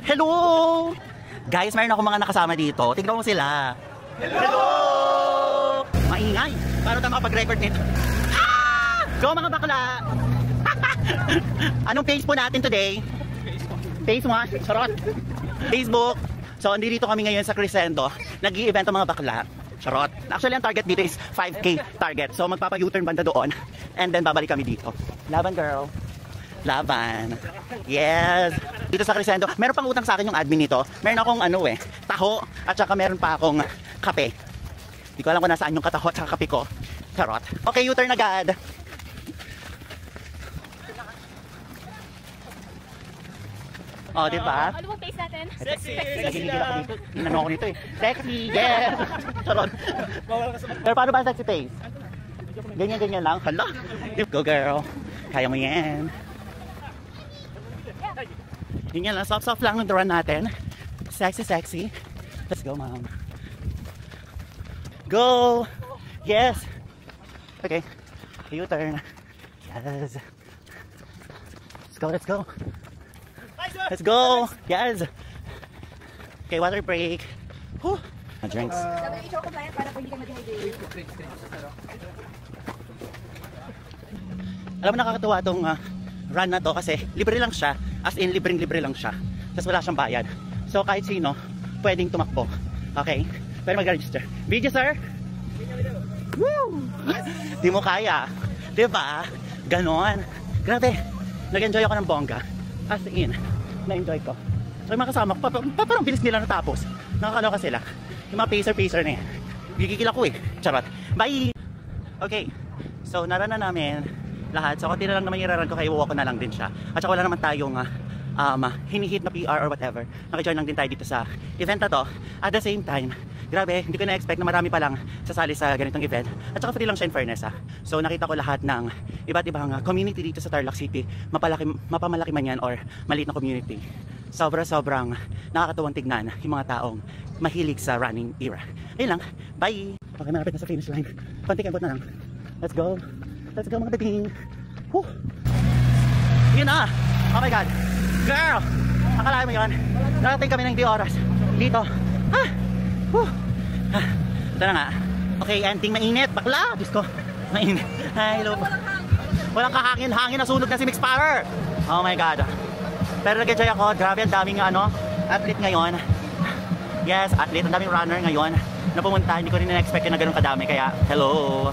Hello! Guys, mayroon ako mga nakasama dito. Tignan mo sila. Hello! Maingay. Paano tayo makapag-record nito? Ah! Go mga bakla! Anong page po natin today? Facebook. Charot. Facebook. So, dito kami ngayon sa Crescendo. Nag-i-event ang mga bakla. Charot. Actually, ang target dito is 5K target. So, magpapa-U-turn banda doon. And then, babalik kami dito. Laban, girl. Laban. Yes. Dito sa Crescendo. Meron pang utang sa akin yung admin nito. Meron akong taho. At saka meron pa akong kape. Hindi ko alam kung nasaan yung kataho at saka kape ko. Charot. Okay, U-turn agad. Oh, diba? Ano bang face natin? Sexy! Nagigigil ako dito. Inano ako dito eh. Sexy! Yes! Charot. Pero paano ba ang sexy face? Ganyan-ganyan lang. Hala! Go girl! Kaya mo yan. Yun yan lang. Soft-soft lang ang run natin. Sexy. Let's go, mom. Go! Yes! Okay. U-turn. Yes. Let's go. Let's go! Yes! Okay, water break. Whew! Drinks. WHO compliant para hindi ka ma-dehydrate. Alam mo, nakakatuwa itong run na to kasi libre lang siya. As in, libre lang siya. Tapos wala siyang bayad. So, kahit sino, pwedeng tumakbo. Okay? Pwede mag-register. Video, sir? Woo! Di mo kaya. Diba? Ganon. Grabe. Nag-enjoy ako ng bongga. As in, na-enjoy ko. So, yung mga kasama ko, parang bilis nila natapos. Nakakaloka sila. Yung mga pacer na yan. Gigigil ako eh. Charot. Bye! Okay. So, narana namin lahat. So, konti na lang naman iraran ko, kaya iwawa ko na lang din siya. At saka wala naman tayong hinihit na PR or whatever. Naki-join lang din tayo dito sa event na to. At the same time, grabe, hindi ko na-expect na marami pa lang sasali sa ganitong event. At saka free lang siya in fairness ha. So, nakita ko lahat ng iba't ibang community dito sa Tarlac City. Mapamalaki man yan or maliit na community. Sobrang nakakatuwang tignan yung mga taong mahilig sa running era. Ayun lang. Bye! Okay, malapit na sa finish line. Konting abot na lang. Let's go mga bebing. Whew. Yun na. Oh my God. Girl! Akalain mo yun. Narating kami ng 2 oras. Dito. Whew. Ito na nga. Okay, ending mainit. Bakla! Diyos ko. Mainit. Ay, hello po. Walang kahangin. Hangin na sunog na si Mix Power. Oh my God. Pero nag-enjoy ako. Grabe, ang daming athlete ngayon. Yes, athlete. Ang daming runner ngayon na pumunta. Hindi ko rin na-expect na ganun kadami. Kaya, hello.